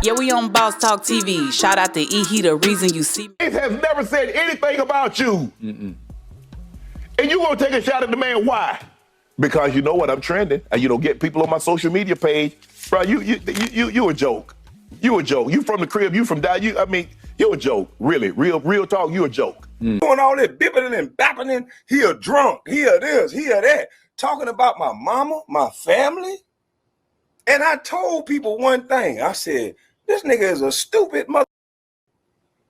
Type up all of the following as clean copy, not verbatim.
Yeah, we on Boss Talk TV. Shout out to E. He the reason you see me. Has never said anything about you. And you gonna take a shot at the man, why? Because you know what, I'm trending, and you don't get people on my social media page. Bro, you a joke. You a joke. You from the crib, you from down, you a joke. Really, real talk, you a joke. Doing all that bipping and bapping, he a drunk, he a this, he a that. Talking about my mama, my family. And I told people one thing. I said, this nigga is a stupid mother.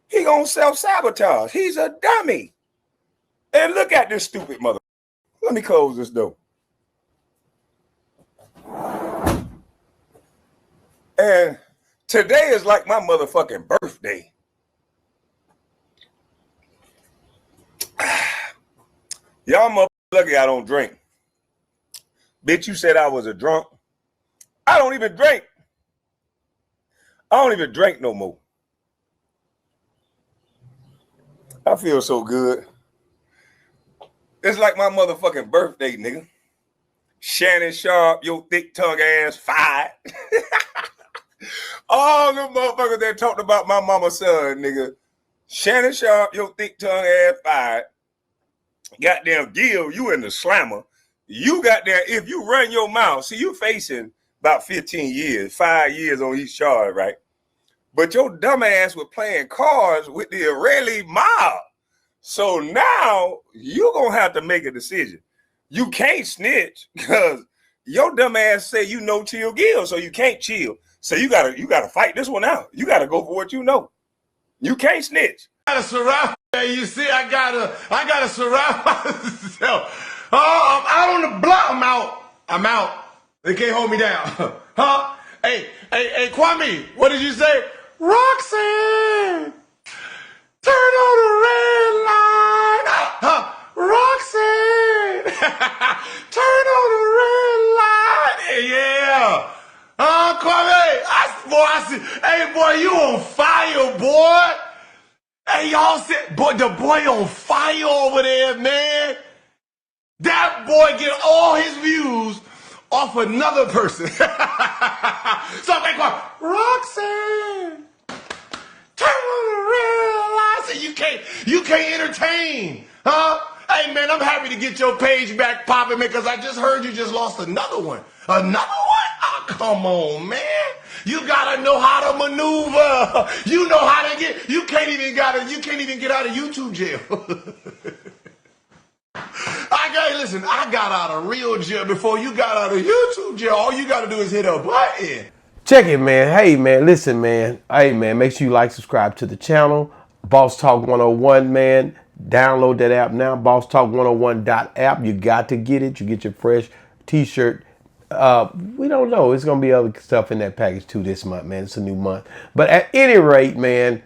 He gonna self-sabotage. He's a dummy. And look at this stupid mother. Let me close this door. And today is like my motherfucking birthday. Y'all motherfuckers lucky I don't drink. Bitch, you said I was a drunk. I don't even drink. I don't even drink no more. I feel so good. It's like my motherfucking birthday, nigga. Shannon Sharp, your thick tongue ass, fired. All the motherfuckers that talked about my mama's son, nigga. Shannon Sharp, your thick tongue ass, fired. Goddamn Gil, you in the slammer. You got there, if you run your mouth, see, you facing about 15 years, 5 years on each charge, right? But your dumb ass was playing cards with the Israeli mob. So now you're going to have to make a decision. You can't snitch because your dumb ass say you know chill Gil, so you can't chill. So you gotta fight this one out. You gotta go for what you know. You can't snitch. I gotta surround. You see, I gotta surround myself. Oh, I'm out on the block. I'm out. They can't hold me down. Huh? Hey, Kwame, what did you say? Roxanne, turn on the red light. Huh? Roxanne, turn on the red light. Yeah. Kwame, I see. Hey, boy, you on fire, boy. Hey, y'all said, boy, the boy on fire over there, man. That boy get all his views off another person. So they go, Roxanne, turn on the red light. So you can't entertain, huh? Hey, man, I'm happy to get your page back popping, man, because I just heard you just lost another one. Another one? Oh, come on, man. You gotta know how to maneuver. You know how to get. You can't even get out of YouTube jail. I got out of real jail before you got out of YouTube jail. All you gotta do is hit a button. Check it, man. Hey, man, listen, man. Hey, man, make sure you like, subscribe to the channel. Boss Talk 101, man. Download that app now, bosstalk101.app. You got to get it. You get your fresh t-shirt. We don't know. It's going to be other stuff in that package too this month, man. It's a new month. But at any rate, man,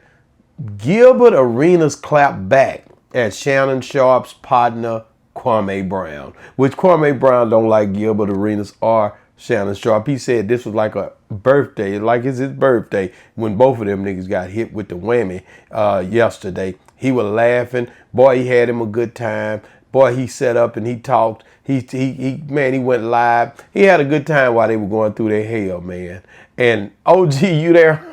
Gilbert Arenas clapped back at Shannon Sharp's partner, Kwame Brown, which Kwame Brown don't like Gilbert Arenas or Shannon Sharp. He said this was like a birthday, like it's his birthday, when both of them niggas got hit with the whammy yesterday. He was laughing. Boy, he had him a good time. Boy, he set up and he talked. He went live. He had a good time while they were going through their hell, man. And OG, you there?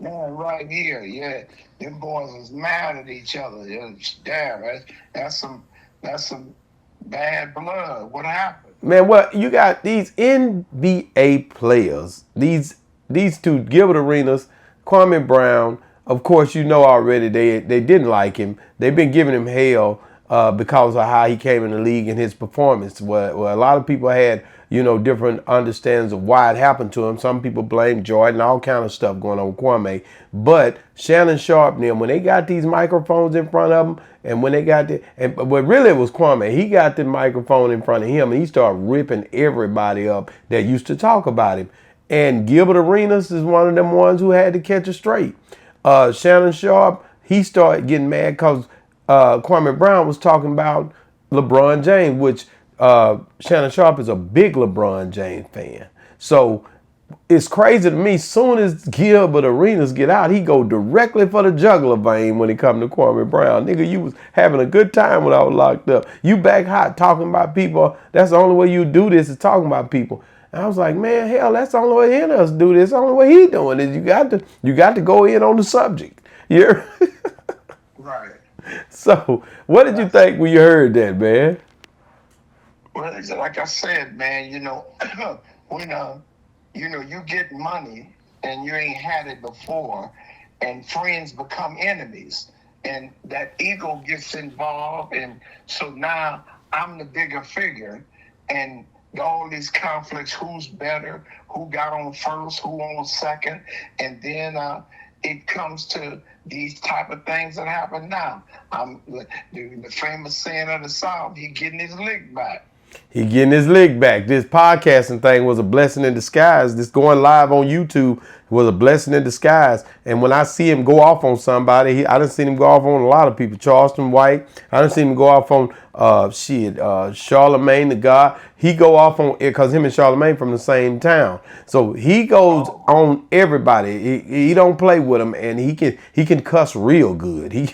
Yeah, right here. Yeah, them boys is mad at each other. Damn, that's some bad blood. What happened? Man, well, you got these NBA players. These two, Gilbert Arenas, Kwame Brown. Of course, you know already they didn't like him. They've been giving him hell because of how he came in the league and his performance. Well, a lot of people had, different understandings of why it happened to him. Some people blame Jordan, all kind of stuff going on with Kwame. But Shannon Sharp and them, when they got these microphones in front of them, and when they got but really it was Kwame. He got the microphone in front of him and he started ripping everybody up that used to talk about him. And Gilbert Arenas is one of them ones who had to catch a straight. Shannon Sharp, he started getting mad because Kwame Brown was talking about LeBron James, which Shannon Sharp is a big LeBron James fan. So it's crazy to me. Soon as Gilbert Arenas get out, he go directly for the jugular vein when it come to Kwame Brown. Nigga, you was having a good time when I was locked up. You back hot talking about people. That's the only way you do this is talking about people. And I was like, man, hell, that's the only way in us do this. The only way he doing is you got to go in on the subject. Yeah. Right. So, what did you think when you heard that, man? Well, it's like I said, man, when you get money and you ain't had it before, and friends become enemies, and that ego gets involved, and so now I'm the bigger figure, and all these conflicts, who's better, who got on first, who on second, and then it comes to these type of things that happen now. The famous saying of the South, he getting his lick back. He getting his lick back. This podcasting thing was a blessing in disguise. This going live on YouTube was a blessing in disguise. And when I see him go off on somebody, I done seen him go off on a lot of people. Charleston White. I done seen him go off on Charlemagne the God. He go off on it because him and Charlemagne from the same town. So he goes on everybody. He don't play with them, and he can cuss real good. He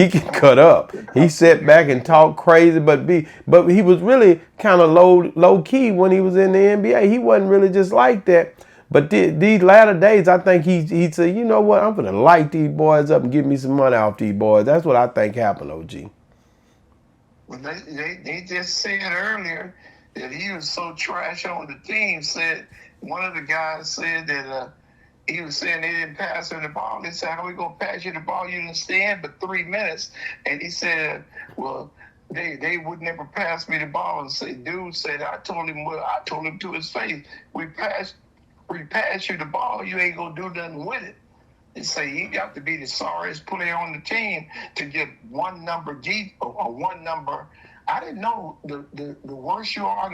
can cut up. He sat back and talk crazy, but he was really kind of low key when he was in the NBA. He wasn't really just like that. But these latter days, I think he said, you know what, I'm gonna light these boys up and give me some money off these boys. That's what I think happened, OG. Well, they just said earlier that he was so trash on the team. Said one of the guys said that he was saying they didn't pass him the ball. They said, how we gonna pass you the ball? You didn't stand but 3 minutes. And he said, well, they would never pass me the ball. And say, dude said, I told him to his face, we pass you the ball, you ain't gonna do nothing with it. They say you got to be the sorriest player on the team to get one number deep or one number. I didn't know the worse you are,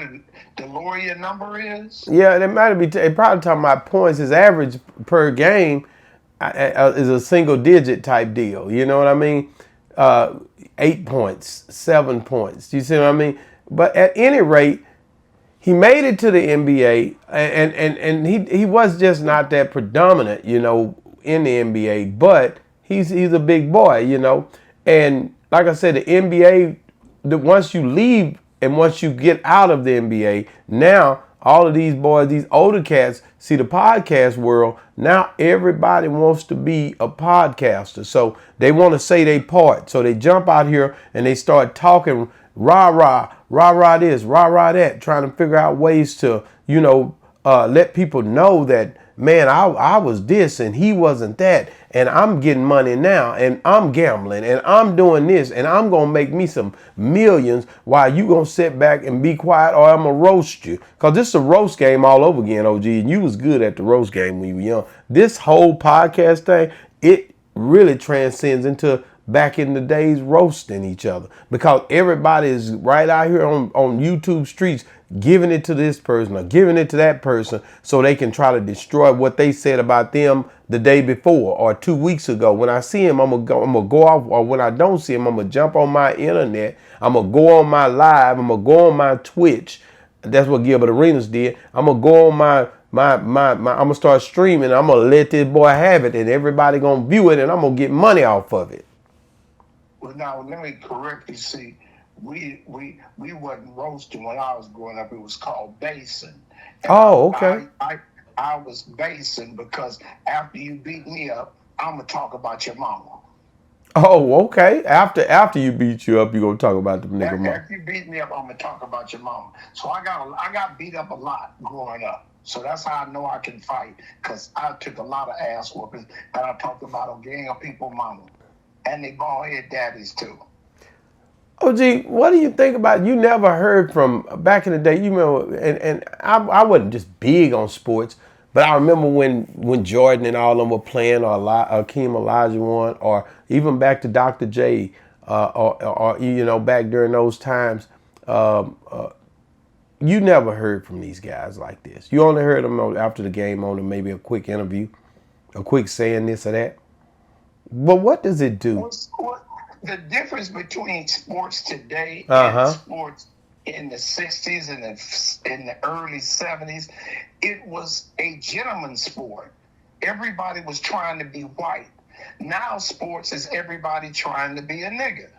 the lower your number is. Yeah, they might be. Probably talking about points. His average per game is a single digit type deal. You know what I mean? 8 points, 7 points. You see what I mean? But at any rate, he made it to the NBA, and he was just not that predominant, in the NBA. But he's a big boy, And like I said, the NBA, once you leave and once you get out of the NBA, now all of these boys, these older cats, see the podcast world. Now everybody wants to be a podcaster, so they want to say their part. So they jump out here and they start talking rah this, rah that, trying to figure out ways to, let people know that, man, I was this and he wasn't that, and I'm getting money now, and I'm gambling, and I'm doing this, and I'm gonna make me some millions while you gonna sit back and be quiet, or I'm gonna roast you. Cause this is a roast game all over again, OG, and you was good at the roast game when you were young. This whole podcast thing, it really transcends into back in the days roasting each other, because everybody is right out here on YouTube streets giving it to this person or giving it to that person so they can try to destroy what they said about them the day before or 2 weeks ago. When I see him, I'm gonna go off, or when I don't see him, I'm gonna jump on my internet, I'm gonna go on my live, I'm gonna go on my Twitch. That's what Gilbert Arenas did. I'm gonna go on I'm gonna start streaming. I'm gonna let this boy have it, and everybody gonna view it, and I'm gonna get money off of it. Well, now let me correct you. See, we wasn't roasting when I was growing up. It was called basing. Okay. I was basing because after you beat me up, I'm gonna talk about your mama. Oh, okay. After you beat you up, you gonna talk about the nigga mama. After you beat me up, I'm gonna talk about your mama. So I got beat up a lot growing up. So that's how I know I can fight, because I took a lot of ass whooping, and I talked about a gang of people mama. And they bald head daddies too. OG, what do you think about, you never heard from back in the day, you remember, and I wasn't just big on sports, but I remember when Jordan and all of them were playing, or Akeem Olajuwon, or even back to Dr. J, or back during those times, you never heard from these guys like this. You only heard them after the game on maybe a quick interview, a quick saying this or that. But what does it do? The difference between sports today and sports in the 60s and in the early 70s, it was a gentleman's sport. Everybody was trying to be white. Now sports is everybody trying to be a nigga.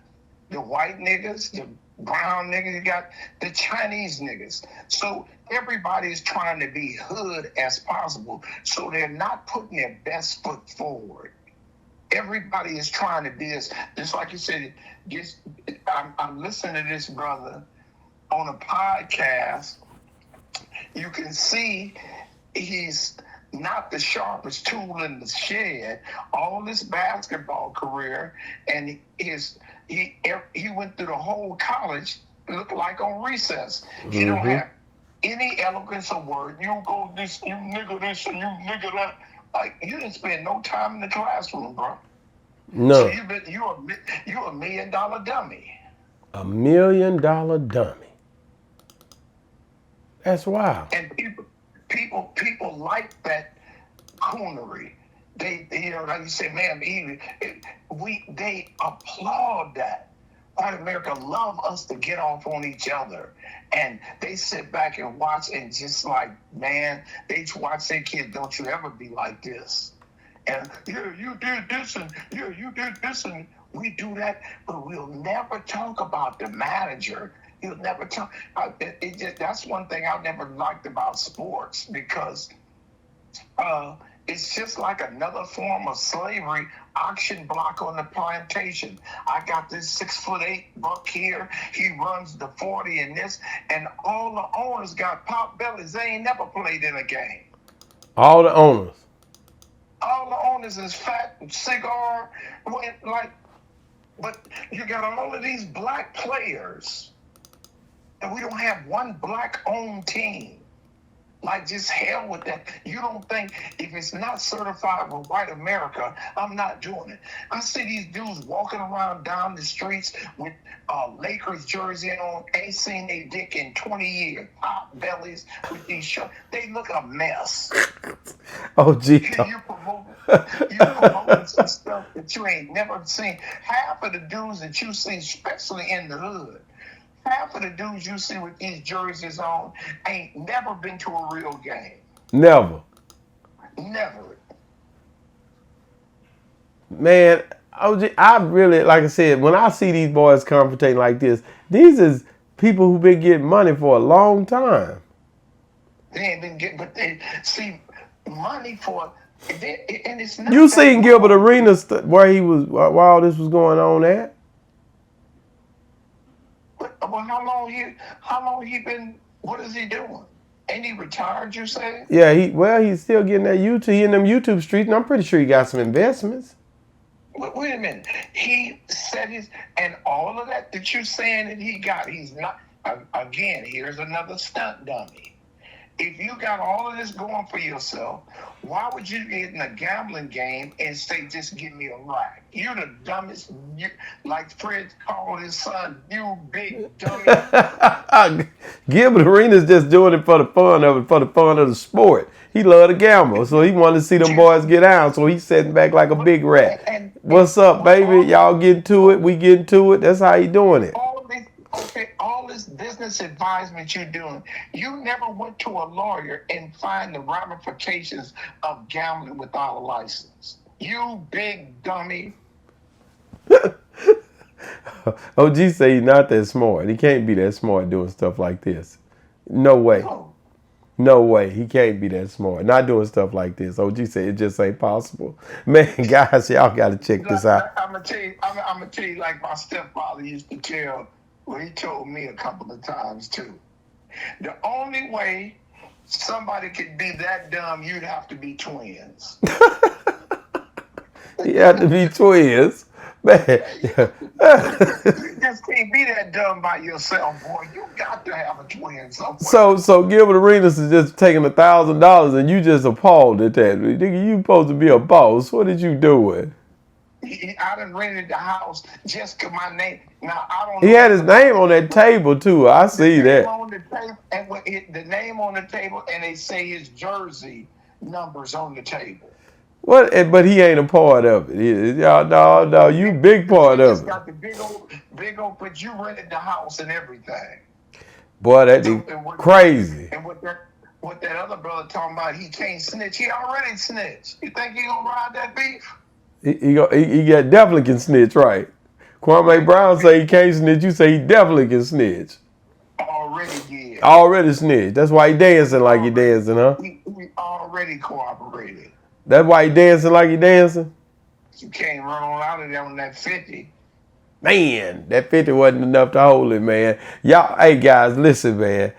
The white niggas, brown niggas, you got the Chinese niggas. So everybody is trying to be hood as possible. So they're not putting their best foot forward. Everybody is trying to be this. Just like you said, I'm listening to this brother on a podcast. You can see he's not the sharpest tool in the shed. All his basketball career, and he went through the whole college, looked like on recess. He don't have any eloquence of word. You go this, you nigga this, and you nigga that. Like, you didn't spend no time in the classroom, bro. No. So you're a $1 million dummy. $1 million dummy. That's wild. And people like that coonery. They like you said, man, they applaud that. White America love us to get off on each other, and they sit back and watch and just like, man, they watch their kids. Don't you ever be like this? And you did this, and you did this, and we do that, but we'll never talk about the manager. You'll never talk. That's one thing I never liked about sports, because it's just like another form of slavery. Auction block on the plantation. I got this 6'8" buck here. He runs the 40 in this, and all the owners got pop bellies. They ain't never played in a game. All the owners. All the owners is fat, cigar, but you got all of these black players, and we don't have one black-owned team. Like, just hell with that. You don't think if it's not certified with white America, I'm not doing it. I see these dudes walking around down the streets with Lakers jersey on, ain't seen a dick in 20 years, pop bellies with these shirts. They look a mess. Oh, gee. You promoting some stuff that you ain't never seen. Half of the dudes that you see, especially in the hood, half of the dudes you see with these jerseys on ain't never been to a real game. Never. Never. Man, I really, like I said, when I see these boys confrontating like this, these is people who've been getting money for a long time. They ain't been getting, but they see money for, and it's not. You seen Gilbert Arenas where he was while all this was going on at? Well, how long he been? What is he doing? Ain't he retired? You say? Yeah, he's still getting that YouTube. He in them YouTube streets, and I'm pretty sure he got some investments. Wait a minute. He said and all of that you're saying that he got. He's not. Again, here's another stunt dummy. If you got all of this going for yourself, why would you get in a gambling game and say, just give me a rack? You're the dumbest, like Fred called his son, you big dummy. Gilbert Arenas just doing it for the fun of it, for the fun of the sport. He loved to gamble, so he wanted to see them boys get out, so he's sitting back like a big rat. What's up, baby? Y'all getting to it? We getting to it? That's how he doing it. All this business advisement you're doing, you never went to a lawyer and find the ramifications of gambling without a license. You big dummy. OG say he's not that smart. He can't be that smart doing stuff like this. No way. No way. He can't be that smart. Not doing stuff like this. OG said it just ain't possible. Man, guys, y'all got to check this out. I'm going to tell you like my stepfather used to tell. Well, he told me a couple of times, too. The only way somebody could be that dumb, you'd have to be twins. You have to be twins. Man. You just can't be that dumb by yourself, boy. You got to have a twin somewhere. So Gilbert Arenas is just taking $1,000 and you just appalled at that. Nigga, you supposed to be a boss. What did you do with? I done rented the house just because my name. Now I don't. He had his name on that table too. I see that. On the table, and the name on the table, and they say his jersey numbers on the table. What? But he ain't a part of it. No, you big part of it. Got the big old. But you rented the house and everything. Boy, that is crazy. And what that other brother talking about, he can't snitch. He already snitched. You think he gonna ride that beef? He definitely can snitch, right? Kwame Brown say he can't snitch. You say he definitely can snitch. Already did. Already snitched. That's why he dancing like he dancing, huh? We already cooperated. That's why he dancing like he dancing? You can't run on out of there on that 50. Man, that 50 wasn't enough to hold it, man. Y'all, hey guys, listen, man.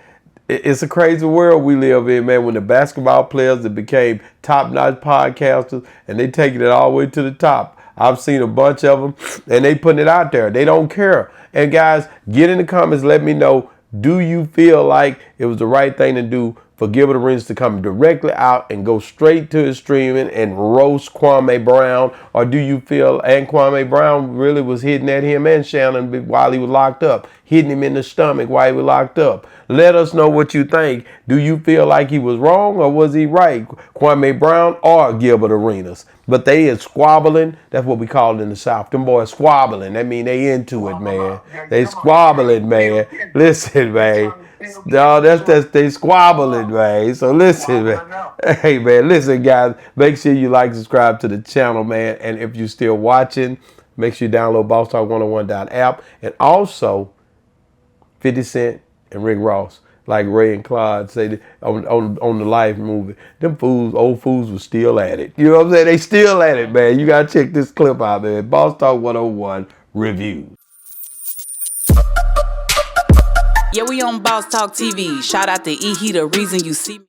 It's a crazy world we live in, man, when the basketball players that became top-notch podcasters and they taking it all the way to the top. I've seen a bunch of them, and they putting it out there. They don't care. And guys, get in the comments, let me know, do you feel like it was the right thing to do for Gilbert Arenas to come directly out and go straight to his streaming and roast Kwame Brown? Or do you feel, and Kwame Brown really was hitting at him and Shannon while he was locked up, hitting him in the stomach while he was locked up? Let us know what you think. Do you feel like he was wrong or was he right? Kwame Brown or Gilbert Arenas? But they is squabbling. That's what we call it in the South. Them boys squabbling. That mean they into it, man. They squabbling, man. Listen, man. No, that's they squabbling, man. So listen, man. Hey, man, listen, guys. Make sure you like, subscribe to the channel, man. And if you're still watching, make sure you download bosstalk101.app. And also, 50 Cent and Rick Ross, like Ray and Claude say on the Life movie, them fools, old fools, was still at it. You know what I'm saying? They still at it, man. You gotta check this clip out, man. Boss Talk 101 review. Yeah, we on Boss Talk TV. Shout out to E. He the reason you see me.